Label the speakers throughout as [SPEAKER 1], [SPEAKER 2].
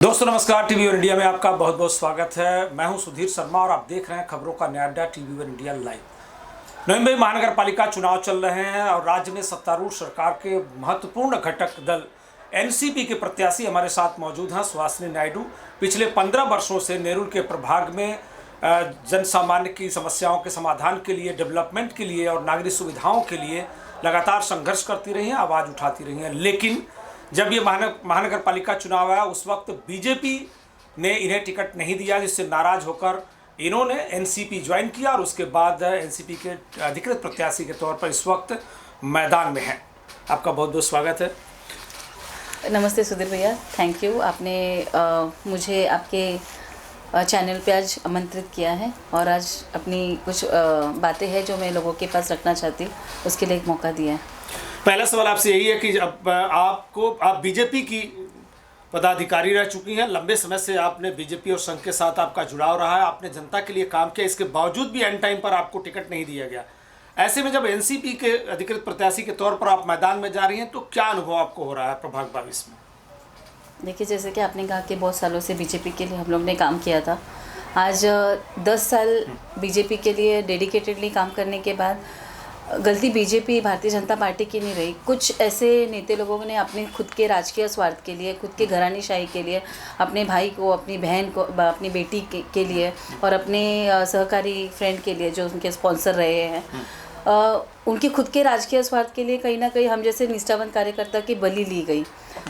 [SPEAKER 1] दोस्तों नमस्कार, TV one India में आपका बहुत बहुत स्वागत है। मैं हूं सुधीर शर्मा और आप देख रहे हैं खबरों का नया अड्डा TV one India live. Navi Mumbai महानगर पालिका चुनाव चल रहे हैं और राज्य में सत्तारूढ़ सरकार के महत्वपूर्ण घटक दल एनसीपी के प्रत्याशी हमारे साथ मौजूद हैं। सुहासिनी नायडू पिछले 15 वर्षों से नेरुल के प्रभाग में जन सामान्य की समस्याओं के समाधान के लिए, डेवलपमेंट के लिए और नागरिक सुविधाओं के लिए लगातार संघर्ष करती रही हैं, आवाज़ उठाती रही हैं। लेकिन जब ये महानगर पालिका चुनाव आया उस वक्त बीजेपी ने इन्हें टिकट नहीं दिया, जिससे नाराज होकर इन्होंने एनसीपी ज्वाइन किया और उसके बाद एनसीपी के अधिकृत प्रत्याशी के तौर पर इस वक्त मैदान में हैं। आपका बहुत बहुत स्वागत है।
[SPEAKER 2] नमस्ते सुधीर भैया, थैंक यू। आपने मुझे आपके चैनल पे आज आमंत्रित किया है और आज अपनी कुछ बातें हैं जो मैं लोगों के पास रखना चाहती हूँ, उसके लिए एक मौका दिया है।
[SPEAKER 1] पहला सवाल आपसे यही है कि अब आप बीजेपी की पदाधिकारी रह चुकी हैं, लंबे समय से आपने बीजेपी और संघ के साथ आपका जुड़ाव रहा है, आपने जनता के लिए काम किया, इसके बावजूद भी एंड टाइम पर आपको टिकट नहीं दिया गया। ऐसे में जब एनसीपी के अधिकृत प्रत्याशी के तौर पर आप मैदान में जा रही हैं तो क्या अनुभव आपको हो रहा है प्रभाग 22 में?
[SPEAKER 2] देखिए, जैसे कि आपने कहा कि बहुत सालों से बीजेपी के लिए हम लोग ने काम किया था। आज 10 साल बीजेपी के लिए डेडिकेटेडली काम करने के बाद गलती बीजेपी भारतीय जनता पार्टी की नहीं रही। कुछ ऐसे नेता लोगों ने अपने खुद के राजकीय स्वार्थ के लिए, खुद के घरानीशाही के लिए, अपने भाई को, अपनी बहन को, अपनी बेटी के लिए और अपने सहकारी फ्रेंड के लिए जो उनके स्पॉन्सर रहे हैं, उनके खुद के राजकीय स्वार्थ के लिए कहीं ना कहीं हम जैसे निष्ठावान कार्यकर्ता की बलि ली गई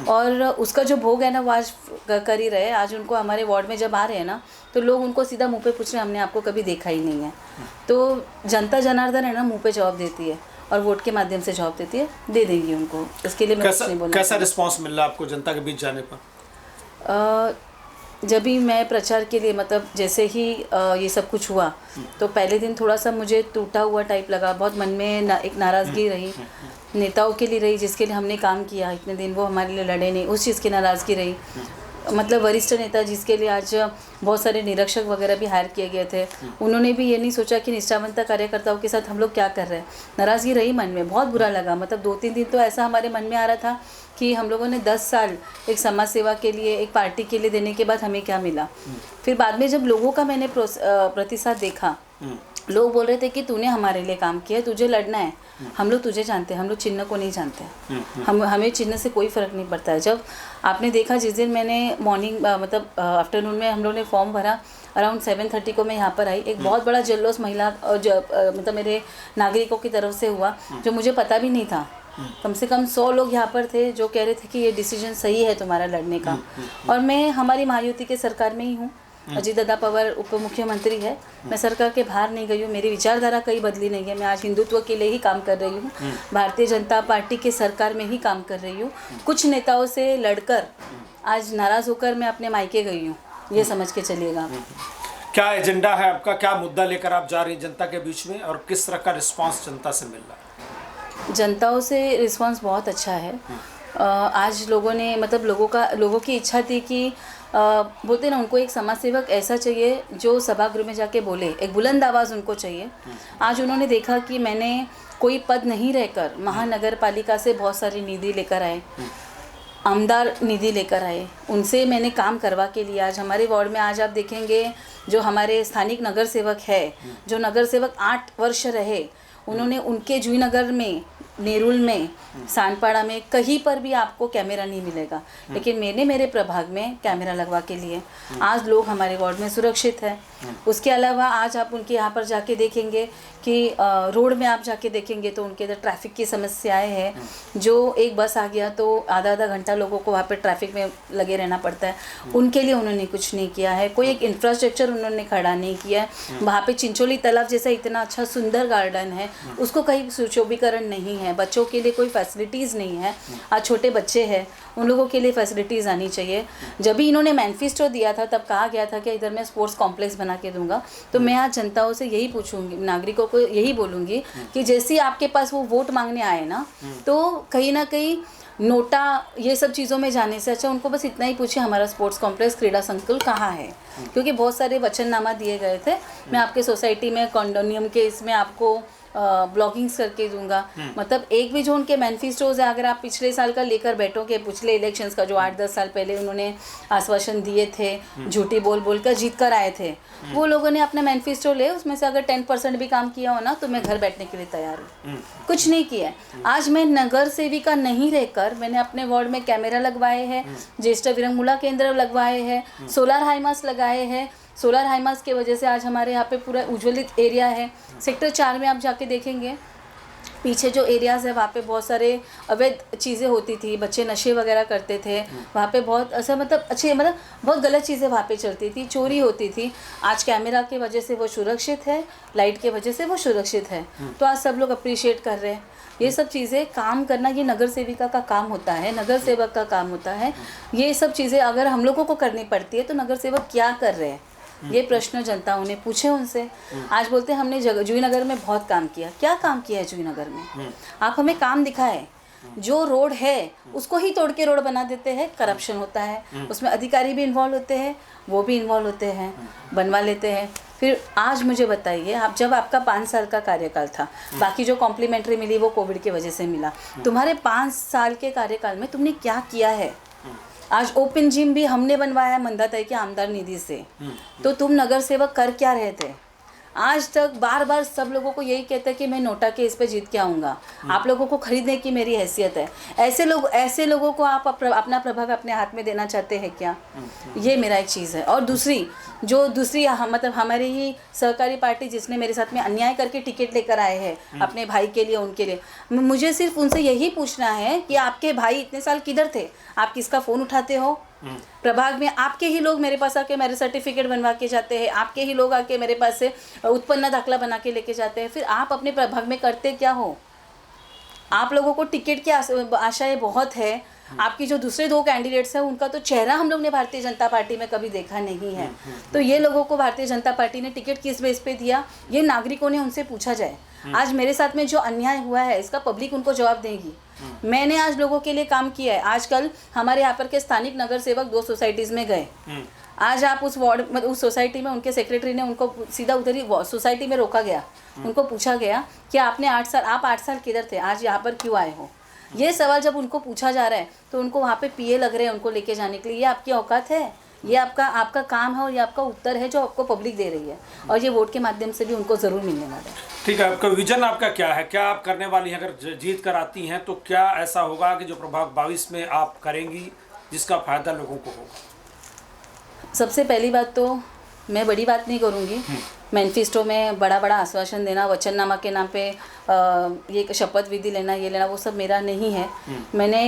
[SPEAKER 2] और उसका जो भोग है ना वो आज कर ही रहे। आज उनको हमारे वार्ड में जब आ रहे हैं ना तो लोग उनको सीधा मुंह पे पूछ रहे हैं, हमने आपको कभी देखा ही नहीं है। तो जनता जनार्दन है ना, मुंह पे जवाब देती है और वोट के माध्यम से जवाब देती है, दे देंगी उनको। इसके लिए मैं कुछ नहीं बोलूँगा।
[SPEAKER 1] कैसा रिस्पॉन्स मिल रहा है आपको जनता के बीच जाने पर?
[SPEAKER 2] जब भी मैं प्रचार के लिए, मतलब जैसे ही ये सब कुछ हुआ तो पहले दिन थोड़ा सा मुझे टूटा हुआ टाइप लगा, बहुत मन में एक नाराज़गी रही, नेताओं के लिए रही जिसके लिए हमने काम किया इतने दिन, वो हमारे लिए लड़े नहीं, उस चीज़ की नाराज़गी रही। मतलब वरिष्ठ नेता जिसके लिए आज बहुत सारे निरीक्षक वगैरह भी हायर किए गए थे, उन्होंने भी ये नहीं सोचा कि निष्ठावंत कार्यकर्ताओं के साथ हम लोग क्या कर रहे हैं। नाराज़गी रही मन में, बहुत बुरा लगा। मतलब 2-3 दिन तो ऐसा हमारे मन में आ रहा था कि हम लोगों ने 10 साल एक समाज सेवा के लिए, एक पार्टी के लिए देने के बाद हमें क्या मिला। फिर बाद में जब लोगों का मैंने प्रतिसाद देखा, लोग बोल रहे थे कि तूने हमारे लिए काम किया है, तुझे लड़ना है, हम लोग तुझे जानते हैं, हम लोग चिन्ह को नहीं जानते हैं, हमें चिन्ह से कोई फ़र्क नहीं पड़ता है। जब आपने देखा जिस दिन मैंने मॉर्निंग मतलब आफ्टरनून में हम लोग ने फॉर्म भरा, अराउंड 7:30 को मैं यहाँ पर आई, एक बहुत बड़ा जल्लोष महिला मतलब मेरे नागरिकों की तरफ से हुआ जो मुझे पता भी नहीं था। कम से कम 100 लोग यहाँ पर थे जो कह रहे थे कि ये डिसीजन सही है तुम्हारा लड़ने का। और मैं हमारी महायुति के सरकार में ही हूँ, अजीत दादा पवार उप मुख्यमंत्री है, मैं सरकार के बाहर नहीं गई हूँ, मेरी विचारधारा कहीं बदली नहीं है। मैं आज हिंदुत्व के लिए ही काम कर रही हूँ, भारतीय जनता पार्टी के सरकार में ही काम कर रही हूँ। कुछ नेताओं से लड़कर आज नाराज़ होकर मैं अपने मायके गई हूँ, ये समझ के चलिएगा।
[SPEAKER 1] क्या एजेंडा है आपका, क्या मुद्दा लेकर आप जा रही हैं जनता के बीच में और किस तरह का रिस्पांस जनता से मिल रहा है?
[SPEAKER 2] जनताओं से रिस्पांस बहुत अच्छा है। आज लोगों ने, मतलब लोगों की इच्छा थी कि बोलते ना, उनको एक समाज सेवक ऐसा चाहिए जो सभागृह में जाके बोले, एक बुलंद आवाज़ उनको चाहिए। आज उन्होंने देखा कि मैंने कोई पद नहीं रहकर महानगर पालिका से बहुत सारी निधि लेकर आए, आमदार निधि लेकर आए, उनसे मैंने काम करवा के लिए आज हमारे वार्ड में, आज आप देखेंगे जो हमारे स्थानिक नगर सेवक है, जो नगर सेवक 8 वर्ष रहे, उन्होंने उनके जूहीनगर में, नेरुल में, सानपाड़ा में कहीं पर भी आपको कैमरा नहीं मिलेगा, लेकिन मैंने मेरे प्रभाग में कैमरा लगवा के लिए आज लोग हमारे वार्ड में सुरक्षित है। उसके अलावा आज आप उनके यहाँ पर जाके देखेंगे कि रोड में आप जाके देखेंगे तो उनके इधर ट्रैफिक की समस्याएं हैं, जो एक बस आ गया तो आधा घंटा लोगों को वहाँ पे ट्रैफिक में लगे रहना पड़ता है, उनके लिए उन्होंने कुछ नहीं किया है। कोई एक इंफ्रास्ट्रक्चर उन्होंने खड़ा नहीं किया है। वहाँ पे चिंचोली तालाब जैसा इतना अच्छा सुंदर गार्डन है, उसको कहीं सुशोभीकरण नहीं है, बच्चों के लिए कोई फैसिलिटीज़ नहीं है। आज छोटे बच्चे हैं, उन लोगों के लिए फैसिलिटीज़ आनी चाहिए। जब भी इन्होंने मैनिफेस्टो दिया था तब कहा गया था कि इधर मैं स्पोर्ट्स कॉम्प्लेक्स बना के दूंगा। तो मैं आज जनताओं से यही पूछूंगी, नागरिकों को यही बोलूँगी कि जैसे आपके पास वो वोट मांगने आए ना, तो कहीं ना कहीं नोटा ये सब चीज़ों में जाने से अच्छा उनको बस इतना ही पूछिए हमारा स्पोर्ट्स कॉम्प्लेक्स, क्रीड़ा संकुल कहाँ है। क्योंकि बहुत सारे वचननामा दिए गए थे, मैं आपके सोसाइटी में कॉन्डोनियम के इसमें आपको ब्लॉगिंग्स करके दूंगा। मतलब एक भी जो उनके मैनिफेस्टोज है, अगर आप पिछले साल का लेकर बैठोगे, पिछले इलेक्शंस का जो 8-10 साल पहले उन्होंने आश्वासन दिए थे, झूठी बोल बोल कर जीत कर आए थे, वो लोगों ने अपना मैनिफेस्टो ले, उसमें से अगर 10% भी काम किया हो ना तो मैं घर बैठने के लिए तैयार हूँ। कुछ नहीं किया है। आज मैं नगर सेविका नहीं रहकर मैंने अपने वार्ड में कैमरा लगवाए हैं, ज्येष्ठ विरंगमुला केंद्र लगवाए हैं, सोलर हाईमास लगाए हैं। सोलर हाईमास की वजह से आज हमारे यहाँ पे पूरा उज्ज्वलित एरिया है। सेक्टर 4 में आप जाके देखेंगे, पीछे जो एरियाज़ है वहाँ पे बहुत सारे अवैध चीज़ें होती थी, बच्चे नशे वगैरह करते थे वहाँ पे, बहुत ऐसा मतलब बहुत गलत चीज़ें वहाँ पे चलती थी, चोरी होती थी। आज कैमरा की वजह से वो सुरक्षित है, लाइट की वजह से वो सुरक्षित है। तो आज सब लोग अप्रिशिएट कर रहे हैं। ये सब चीज़ें काम करना ये नगर सेविका का काम होता है, नगर सेवक का काम होता है। ये सब चीज़ें अगर हम लोगों को करनी पड़ती है तो नगर सेवक क्या कर रहे हैं, ये प्रश्न जनता उन्हें पूछे उनसे। आज बोलते हैं हमने जूही नगर में बहुत काम किया। क्या काम किया है जूही नगर में? आप हमें काम दिखाए। जो रोड है उसको ही तोड़ के रोड बना देते हैं। करप्शन होता है, उसमें अधिकारी भी इन्वॉल्व होते हैं, वो भी इन्वॉल्व होते हैं, बनवा लेते हैं। फिर आज मुझे बताइए, आप जब आपका 5 साल का कार्यकाल था, बाकी जो कॉम्प्लीमेंट्री मिली वो कोविड की वजह से मिला, तुम्हारे 5 साल के कार्यकाल में तुमने क्या किया है? आज ओपन जिम भी हमने बनवाया मंदाताई के आमदार निधि से। तो तुम नगर सेवक कर क्या रहे थे? आज तक बार बार सब लोगों को यही कहता है कि मैं नोटा के इस पे जीत के आऊँगा, आप लोगों को खरीदने की मेरी हैसियत है। ऐसे लोगों को आप अपना प्रभाव अपने हाथ में देना चाहते हैं क्या? ये मेरा एक चीज़ है। और दूसरी मतलब हमारी ही सहकारी पार्टी जिसने मेरे साथ में अन्याय करके टिकट लेकर आए हैं अपने भाई के लिए, उनके लिए मुझे सिर्फ उनसे यही पूछना है कि आपके भाई इतने साल किधर थे? आप किसका फ़ोन उठाते हो? प्रभाग में आपके ही लोग मेरे पास आके मेरे सर्टिफिकेट बनवा के जाते हैं, आपके ही लोग आके मेरे पास से उत्पन्न दाखला बना के लेके जाते हैं। फिर आप अपने प्रभाग में करते क्या हो? आप लोगों को टिकट की आशाएं बहुत है। आपकी जो दूसरे 2 कैंडिडेट्स हैं उनका तो चेहरा हम लोग ने भारतीय जनता पार्टी में कभी देखा नहीं है। तो ये लोगों को भारतीय जनता पार्टी ने टिकट किस बेस पे दिया, ये नागरिकों ने उनसे पूछा जाए। आज मेरे साथ में जो अन्याय हुआ है इसका पब्लिक उनको जवाब देगी। मैंने आज लोगों के लिए काम किया है। आजकल हमारे यहाँ पर के स्थानिक नगर सेवक 2 सोसाइटीज़ में गए। आज आप उस वार्ड उस सोसाइटी में उनके सेक्रेटरी ने उनको सीधा उधर ही सोसाइटी में रोका गया। उनको पूछा गया कि आप 8 साल किधर थे, आज यहाँ पर क्यों आए हो? ये सवाल जब उनको पूछा जा रहा है तो उनको वहाँ पे पीए लग रहे हैं उनको लेके जाने के लिए। ये आपकी औकात है? ये आपका काम है और ये आपका उत्तर है जो आपको पब्लिक दे रही है, और ये वोट के माध्यम से भी उनको ज़रूर मिलने वाला है।
[SPEAKER 1] ठीक है, आपका विजन आपका क्या है? क्या आप करने वाली हैं? अगर जीत कर आती हैं तो क्या ऐसा होगा कि जो प्रभाग 22 में आप करेंगी जिसका फ़ायदा लोगों को होगा?
[SPEAKER 2] सबसे पहली बात तो मैं बड़ी बात नहीं करूँगी। मैनिफेस्टो में बड़ा आश्वासन देना, वचननामा के नाम पे ये शपथ विधि लेना, ये लेना, वो सब मेरा नहीं है। मैंने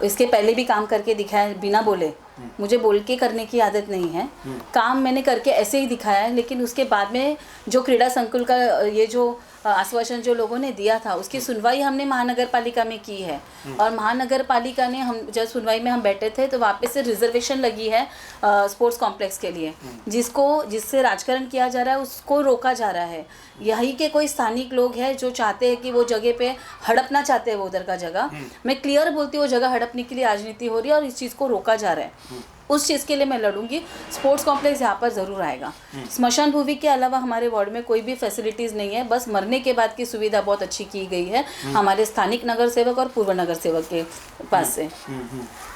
[SPEAKER 2] इसके पहले भी काम करके दिखाया बिना बोले। मुझे बोल के करने की आदत नहीं है। काम मैंने करके ऐसे ही दिखाया है। लेकिन उसके बाद में जो क्रीड़ा संकुल का ये जो आश्वासन जो लोगों ने दिया था उसकी सुनवाई हमने महानगर पालिका में की है। और महानगर पालिका ने हम जब सुनवाई में हम बैठे थे तो वापस से रिजर्वेशन लगी है स्पोर्ट्स कॉम्प्लेक्स के लिए, जिससे राजकारण किया जा रहा है उसको रोका जा रहा है। यही के कोई स्थानिक लोग हैं जो चाहते हैं कि वो जगह पे हड़पना चाहते हैं वो उधर का जगह। मैं क्लियर बोलती हूँ, वो जगह हड़पने के लिए राजनीति हो रही है और इस चीज़ को रोका जा रहा है। उस चीज़ के लिए मैं लड़ूंगी। स्पोर्ट्स कॉम्प्लेक्स यहाँ पर ज़रूर आएगा। स्मशान भूमि के अलावा हमारे वार्ड में कोई भी फैसिलिटीज़ नहीं है। बस मरने के बाद की सुविधा बहुत अच्छी की गई है हमारे स्थानिक नगर सेवक और पूर्व नगर सेवक के पास से।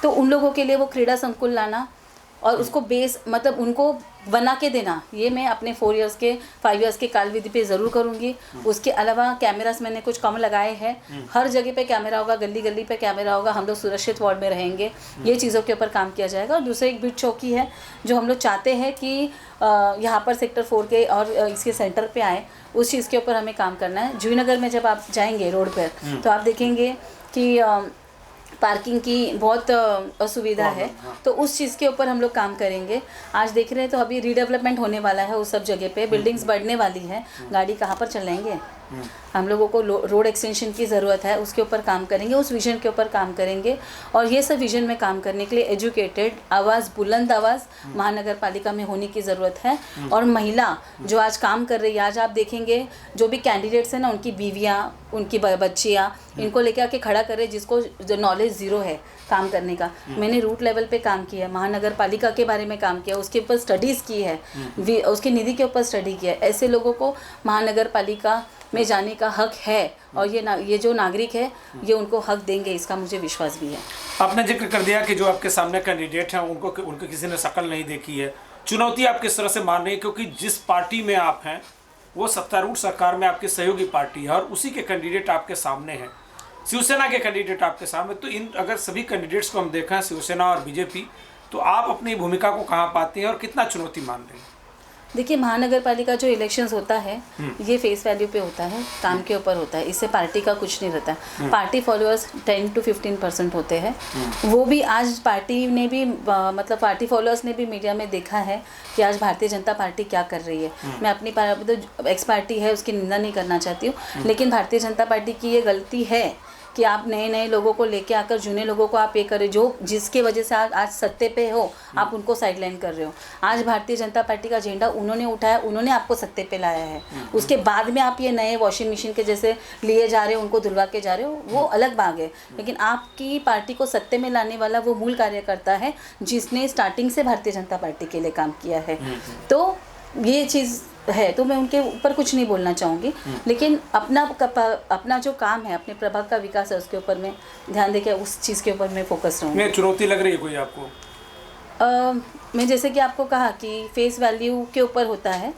[SPEAKER 2] तो उन लोगों के लिए वो क्रीड़ा संकुल लाना और उसको बेस मतलब उनको बना के देना, ये मैं अपने 5 इयर्स के काल विधि पे ज़रूर करूँगी। उसके अलावा कैमरास मैंने कुछ कम लगाए हैं। हर जगह पे कैमरा होगा, गली गली पे कैमरा होगा। हम लोग सुरक्षित वार्ड में रहेंगे। ये चीज़ों के ऊपर काम किया जाएगा। और दूसरे एक बिट चौकी है जो हम लोग चाहते हैं कि यहाँ पर सेक्टर 4 के और इसके सेंटर पे आए, उस चीज़ के ऊपर हमें काम करना है। जूही नगर में जब आप जाएंगे रोड पर तो आप देखेंगे कि पार्किंग की बहुत असुविधा है। तो उस चीज़ के ऊपर हम लोग काम करेंगे। आज देख रहे हैं तो अभी रीडेवलपमेंट होने वाला है उस सब जगह पे, बिल्डिंग्स बढ़ने वाली है। गाड़ी कहाँ पर चलाएंगे? हम लोगों को रोड एक्सटेंशन की ज़रूरत है, उसके ऊपर काम करेंगे, उस विज़न के ऊपर काम करेंगे। और ये सब विज़न में काम करने के लिए एजुकेटेड आवाज़, बुलंद आवाज़ महानगर पालिका में होने की ज़रूरत है। और महिला जो आज काम कर रही है, आज आप देखेंगे जो भी कैंडिडेट्स हैं ना, उनकी बीवियाँ, उनकी बच्चियाँ, इनको लेके आके खड़ा कर रहे हैं जिसको जो नॉलेज ज़ीरो है। काम करने का। मैंने रूट लेवल पे काम किया, महानगर पालिका के बारे में काम किया, उसके ऊपर स्टडीज़ की है, उसकी निधि के ऊपर स्टडी किया है। ऐसे लोगों को महानगर पालिका में जाने का हक है और ये जो नागरिक है ये उनको हक देंगे, इसका मुझे विश्वास भी है।
[SPEAKER 1] आपने जिक्र कर दिया कि जो आपके सामने कैंडिडेट हैं उनको किसी ने शक्ल नहीं देखी है। चुनौती आप किस तरह से मान रही है, क्योंकि जिस पार्टी में आप हैं वो सत्तारूढ़ सरकार में आपकी सहयोगी पार्टी है और उसी के कैंडिडेट आपके सामने हैं, शिवसेना के कैंडिडेट आपके सामने। तो इन अगर सभी कैंडिडेट्स को हम देखें, शिवसेना और बीजेपी, तो आप अपनी भूमिका को कहाँ पाते हैं और कितना चुनौती मान रहे हैं?
[SPEAKER 2] देखिए, महानगर पालिका जो इलेक्शंस होता है ये फेस वैल्यू पे होता है, काम के ऊपर होता है, इससे पार्टी का कुछ नहीं रहता। पार्टी फॉलोअर्स 10 to 15% होते हैं। वो भी आज पार्टी ने भी मतलब पार्टी फॉलोअर्स ने भी मीडिया में देखा है कि आज भारतीय जनता पार्टी क्या कर रही है। मैं अपनी एक्स पार्टी है उसकी निंदा नहीं करना चाहती हूँ, लेकिन भारतीय जनता पार्टी की ये गलती है कि आप नए नए लोगों को लेके आकर जूने लोगों को आप ये करें, जो जिसके वजह से आज सत्ते पे हो आप उनको साइडलाइन कर रहे हो। आज भारतीय जनता पार्टी का झंडा उन्होंने उठाया, उन्होंने आपको सत्ते पे लाया है, उसके बाद में आप ये नए वॉशिंग मशीन के जैसे लिए जा रहे हो, उनको धुलवा के जा रहे हो, वो अलग बात है। लेकिन आपकी पार्टी को सत्ते में लाने वाला वो मूल कार्यकर्ता है जिसने स्टार्टिंग से भारतीय जनता पार्टी के लिए काम किया है। तो ये चीज़ है, तो मैं उनके ऊपर कुछ नहीं बोलना चाहूँगी, लेकिन अपना जो काम है, अपने प्रभाग का विकास है, उसके ऊपर मैं ध्यान देकर उस चीज़ के ऊपर मैं फोकस रहूँगी।
[SPEAKER 1] चुनौती लग रही है कोई आपको?
[SPEAKER 2] मैं जैसे कि आपको कहा कि फेस वैल्यू के ऊपर होता है,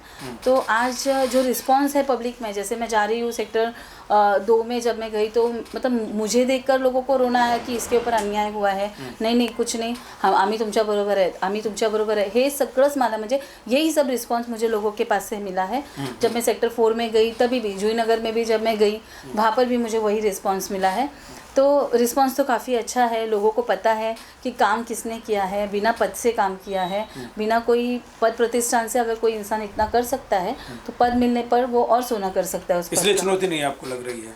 [SPEAKER 2] तो आज जो रिस्पांस है पब्लिक में, जैसे मैं जा रही हूँ सेक्टर 2 में जब मैं गई तो मतलब मुझे देखकर लोगों को रोना आया कि इसके ऊपर अन्याय हुआ है, नाही कुछ नाही, आम्ही तुमच्या बरोबर आहे, हे सगळंच मला म्हणजे यही सब रिस्पांस मुझे लोगों के पास से मिला है। जब मैं सेक्टर 4 में गई तभी भी, जुई नगर में भी जब मैं गई वहाँ पर भी मुझे वही रिस्पांस मिला है। तो रिस्पांस तो काफ़ी अच्छा है, लोगों को पता है कि काम किसने किया है, बिना पद से काम किया है, बिना कोई पद प्रतिष्ठान से अगर कोई इंसान इतना कर सकता है तो पद मिलने पर वो और सोना कर सकता है उस पद का।
[SPEAKER 1] इसलिए चुनौती नहीं आपको लग रही है?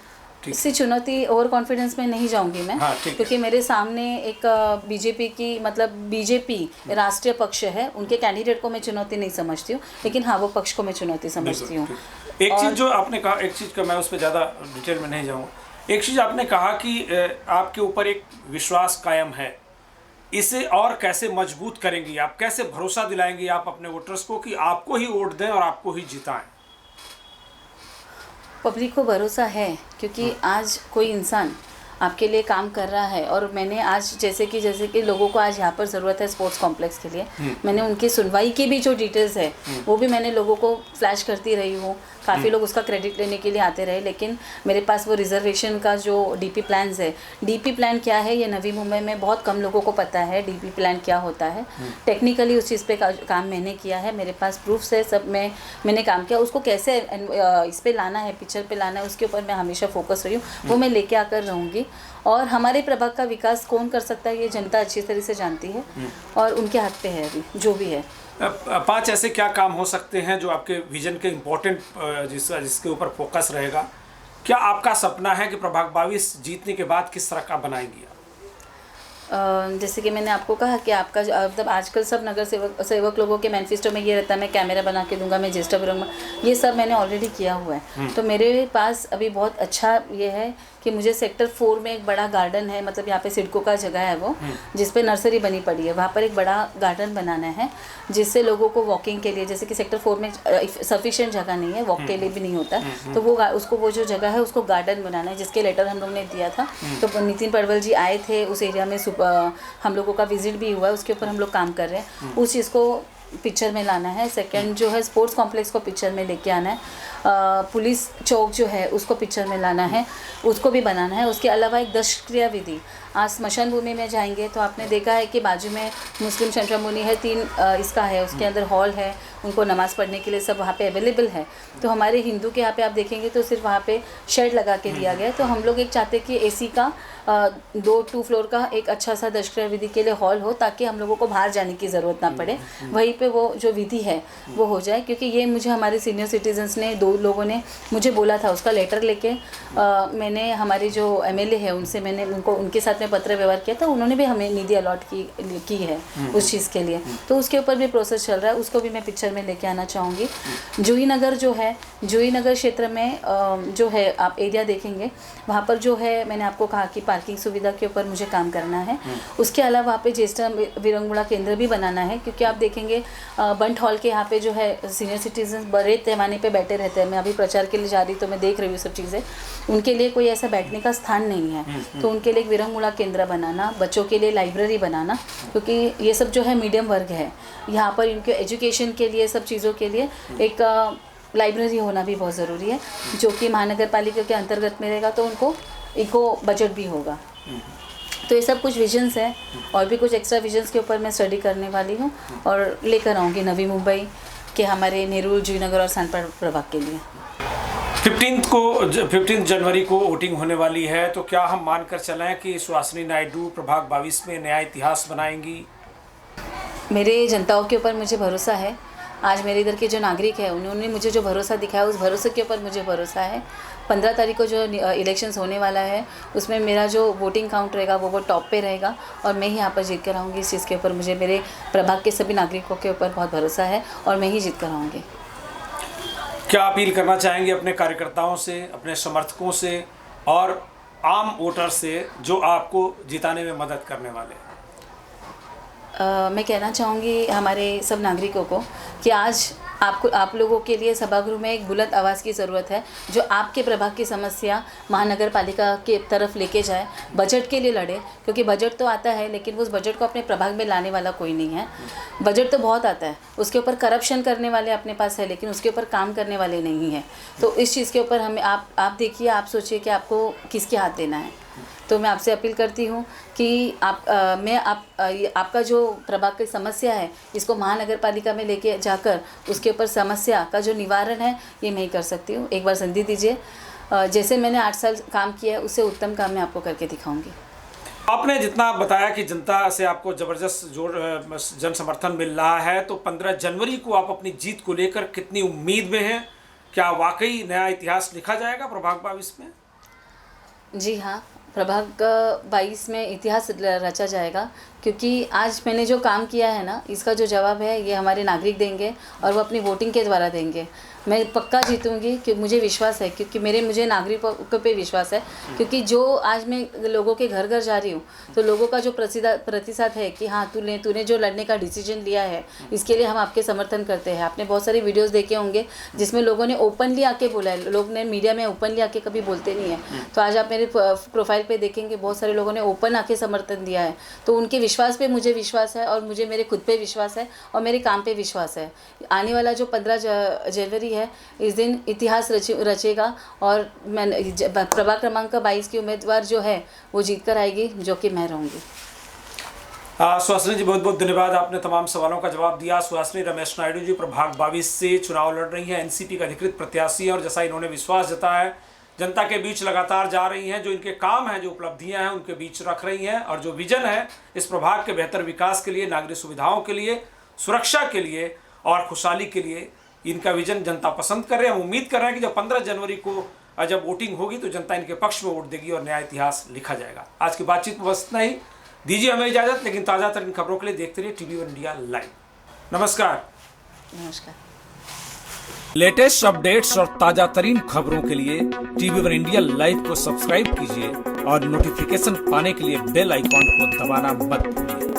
[SPEAKER 2] इससे चुनौती, ओवर कॉन्फिडेंस में नहीं जाऊंगी मैं। क्योंकि मेरे सामने एक बीजेपी की मतलब बीजेपी राष्ट्रीय पक्ष है, उनके कैंडिडेट को मैं चुनौती नहीं समझती हूँ, लेकिन हाँ वो पक्ष को मैं चुनौती समझती हूँ।
[SPEAKER 1] एक चीज़ जो आपने कहा, एक चीज़ का मैं उस पर ज़्यादा डिटेल में नहीं जाऊँगा, एक चीज़ आपने कहा कि आपके ऊपर एक विश्वास कायम है, इसे और कैसे मजबूत करेंगी आप, कैसे भरोसा दिलाएंगी आप अपने वोटर्स को कि आपको ही वोट दें और आपको ही जिताएं?
[SPEAKER 2] पब्लिक को भरोसा है क्योंकि आज कोई इंसान आपके लिए काम कर रहा है। और मैंने आज जैसे कि लोगों को आज यहाँ पर ज़रूरत है स्पोर्ट्स कॉम्प्लेक्स के लिए, मैंने उनकी सुनवाई की भी जो डिटेल्स है वो भी मैंने लोगों को फ्लैश करती रही हूँ। काफ़ी लोग उसका क्रेडिट लेने के लिए आते रहे, लेकिन मेरे पास वो रिजर्वेशन का जो डीपी प्लान्स है, डीपी प्लान क्या है ये नवी मुंबई में बहुत कम लोगों को पता है। डीपी प्लान क्या होता है, टेक्निकली उस चीज़ पे काम मैंने किया है, मेरे पास प्रूफ्स है, सब मैंने काम किया। उसको कैसे इस पे लाना है, पिक्चर पे लाना है, उसके ऊपर मैं हमेशा फोकस रही हूँ, वो मैं लेके आकर रहूँगी। और हमारे प्रभाग का विकास कौन कर सकता है ये जनता अच्छी तरह से जानती है और उनके हाथ पे है अभी जो भी है।
[SPEAKER 1] 5 ऐसे क्या काम हो सकते हैं जो आपके विजन के इम्पोर्टेंट जिसके ऊपर फोकस रहेगा? क्या आपका सपना है कि प्रभाग 22 जीतने के बाद किस तरह का बनाएंगी आप?
[SPEAKER 2] जैसे कि मैंने आपको कहा कि आपका मतलब आजकल सब नगर सेवक लोगों के मैनिफेस्टो में ये रहता है मैं कैमरा बना के दूंगा, मैं ज्येष्ठ करूँगा, ये सब मैंने ऑलरेडी किया हुआ है। तो मेरे पास अभी बहुत अच्छा ये है कि मुझे सेक्टर 4 में एक बड़ा गार्डन है, मतलब यहाँ पे सिडको का जगह है वो, जिस पे नर्सरी बनी पड़ी है, वहाँ पर एक बड़ा गार्डन बनाना है जिससे लोगों को वॉकिंग के लिए, जैसे कि सेक्टर 4 में सफिशिएंट जगह नहीं है, वॉक के लिए भी नहीं होता, तो वो जो जगह है उसको गार्डन बनाना है, जिसके लेटर हम लोग ने दिया था। तो नितिन पड़वल जी आए थे उस एरिया में, हम लोगों का विजिट भी हुआ है, उसके ऊपर हम लोग काम कर रहे हैं। उस चीज़ को पिक्चर में लाना है। सेकंड जो है स्पोर्ट्स कॉम्प्लेक्स को पिक्चर में लेके आना है। पुलिस चौक जो है उसको पिक्चर में लाना है, उसको भी बनाना है। उसके अलावा एक दशक्रिया विधि, आज स्मशान भूमि में जाएंगे तो आपने देखा है कि बाजू में मुस्लिम शमशामुनि है, 3 इसका है, उसके अंदर हॉल है, उनको नमाज़ पढ़ने के लिए सब वहाँ पे अवेलेबल है। तो हमारे हिंदू के यहाँ पे आप देखेंगे तो सिर्फ वहाँ पे शेड लगा के दिया गया है। तो हम लोग एक चाहते कि एसी का 2 फ्लोर का एक अच्छा सा दशक्रिया विधि के लिए हॉल हो, ताकि हम लोगों को बाहर जाने की ज़रूरत ना पड़े, वहीं पे वो जो विधि है वो हो जाए। क्योंकि ये मुझे हमारे सीनियर सिटीजन्स ने 2 लोगों ने मुझे बोला था, उसका लेटर लेके मैंने हमारे जो MLA है उनसे मैंने उनके साथ में पत्र व्यवहार किया था, उन्होंने भी हमें निधि अलॉट की है उस चीज़ के लिए। तो उसके ऊपर भी प्रोसेस चल रहा है, उसको भी मैं पिक्चर में लेके आना चाहूँगी। जूही नगर जो है, जूही नगर क्षेत्र में जो है आप एरिया देखेंगे, वहाँ पर जो है मैंने आपको कहा कि पार्किंग सुविधा के ऊपर मुझे काम करना है। उसके अलावा वहाँ पे ज्येष्ठ विरंगुड़ा केंद्र भी बनाना है, क्योंकि आप देखेंगे बंट हॉल के यहाँ पे जो है सीनियर सिटीजन बड़े पैमाने पे बैठे रहते हैं। मैं अभी प्रचार के लिए जा रही तो मैं देख रही हूँ सब चीज़ें, उनके लिए कोई ऐसा बैठने का स्थान नहीं है। तो उनके लिए एक विरंगुड़ा केंद्र बनाना, बच्चों के लिए लाइब्रेरी बनाना, क्योंकि ये सब जो है मीडियम वर्ग है, यहाँ पर इनके एजुकेशन के लिए सब चीज़ों के लिए एक लाइब्रेरी होना भी बहुत ज़रूरी है, जो कि महानगर पालिका के अंतर्गत में रहेगा, तो उनको इको बजट भी होगा। तो ये सब कुछ विजन्स हैं, और भी कुछ एक्स्ट्रा विजन्स के ऊपर मैं स्टडी करने वाली हूँ और लेकर आऊँगी नवी मुंबई के हमारे नेहरू, जूहीनगर और सांडपाड़ प्रभाग के लिए।
[SPEAKER 1] 15 जनवरी को वोटिंग होने वाली है, तो क्या हम मानकर चलें कि सुहासिनी नायडू प्रभाग 22 में नया इतिहास बनाएंगी?
[SPEAKER 2] मेरे जनताओं के ऊपर मुझे भरोसा है। आज मेरे इधर के जो नागरिक हैं उन्होंने मुझे जो भरोसा दिखाया, उस भरोसे के ऊपर मुझे भरोसा है। 15 तारीख को जो इलेक्शंस होने वाला है उसमें मेरा जो वोटिंग काउंट रहेगा वो टॉप पे रहेगा, और मैं ही यहाँ पर जीत कर आऊँगी। इस चीज़ के ऊपर मुझे मेरे प्रभाग के सभी नागरिकों के ऊपर बहुत भरोसा है, और मैं ही जीत कर आऊँगी।
[SPEAKER 1] क्या अपील करना चाहेंगे अपने कार्यकर्ताओं से, अपने समर्थकों से और आम वोटर से जो आपको जिताने में मदद करने वाले हैं?
[SPEAKER 2] मैं कहना चाहूँगी हमारे सब नागरिकों को कि आज आप लोगों के लिए सभागृह में एक बुलंद आवाज़ की ज़रूरत है, जो आपके प्रभाग की समस्या महानगर पालिका के तरफ लेके जाए, बजट के लिए लड़े, क्योंकि बजट तो आता है लेकिन उस बजट को अपने प्रभाग में लाने वाला कोई नहीं है। बजट तो बहुत आता है, उसके ऊपर करप्शन करने वाले अपने पास है, लेकिन उसके ऊपर काम करने वाले नहीं हैं। तो इस चीज़ के ऊपर हमें आप देखिए, आप सोचिए कि आपको किसके हाथ देना है। तो मैं आपसे अपील करती हूँ कि आपका जो प्रभाग की समस्या है इसको महानगर पालिका में लेके जाकर उसके ऊपर समस्या का जो निवारण है ये मैं ही कर सकती हूँ। एक बार संधि दीजिए, जैसे मैंने 8 साल काम किया है उससे उत्तम काम मैं आपको करके दिखाऊंगी।
[SPEAKER 1] आपने जितना बताया कि जनता से आपको ज़बरदस्त जन समर्थन मिल रहा है, तो 15 जनवरी को आप अपनी जीत को लेकर कितनी उम्मीद में हैं? क्या वाकई नया इतिहास लिखा जाएगा प्रभाग 22 में?
[SPEAKER 2] जी हाँ, प्रभाग 22 में इतिहास रचा जाएगा, क्योंकि आज मैंने जो काम किया है ना, इसका जो जवाब है ये हमारे नागरिक देंगे, और वो अपनी वोटिंग के द्वारा देंगे। मैं पक्का जीतूंगी, कि मुझे विश्वास है, क्योंकि मुझे नागरिकों पे विश्वास है। क्योंकि जो आज मैं लोगों के घर घर जा रही हूँ, तो लोगों का जो प्रतिशत है कि हाँ तूने जो लड़ने का डिसीजन लिया है इसके लिए हम आपके समर्थन करते हैं। आपने बहुत सारे वीडियोस देखे होंगे जिसमें लोगों ने ओपनली आके बोला है। लोग ने मीडिया में ओपनली आके कभी बोलते नहीं है, तो आज आप मेरे प्रोफाइल पे देखेंगे बहुत सारे लोगों ने ओपन आके समर्थन दिया है। तो उनके विश्वास पे मुझे विश्वास है, और मुझे मेरे खुद पे विश्वास है, और मेरे काम पे विश्वास है। आने वाला जो 15 जनवरी है, इस दिन इतिहास रचेगा, और मैं प्रभाग क्रमांक 22 की उम्मीदवार जो है वो जीत कर आएगी, जो कि मैं रहूँगी।
[SPEAKER 1] सुहासिनी जी, बहुत बहुत धन्यवाद, आपने तमाम सवालों का जवाब दिया। सुहासिनी रमेश नायडू जी प्रभाग 22 से चुनाव लड़ रही हैं, एनसीपी का अधिकृत प्रत्याशी है, और जैसा इन्होंने विश्वास जताया है, जनता के बीच लगातार जा रही हैं। जो इनके काम हैं, जो उपलब्धियां हैं, उनके बीच रख रही हैं, और जो विजन है इस प्रभाग के बेहतर विकास के लिए, नागरिक सुविधाओं के लिए, सुरक्षा के लिए और खुशहाली के लिए, इनका विजन जनता पसंद कर रहे हैं। हम उम्मीद कर रहे हैं कि जब 15 जनवरी को जब वोटिंग होगी तो जनता इनके पक्ष में वोट देगी और नया इतिहास लिखा जाएगा। आज की बातचीत में बस इतना ही। दीजिए हमें इजाज़त, लेकिन ताज़ा तरीन खबरों के लिए देखते रहिए TV1 इंडिया लाइव। नमस्कार। लेटेस्ट अपडेट्स और ताज़ा तरीन खबरों के लिए TV1 इंडिया लाइव को सब्सक्राइब कीजिए, और नोटिफिकेशन पाने के लिए बेल आइकॉन को दबाना मत भूलिए।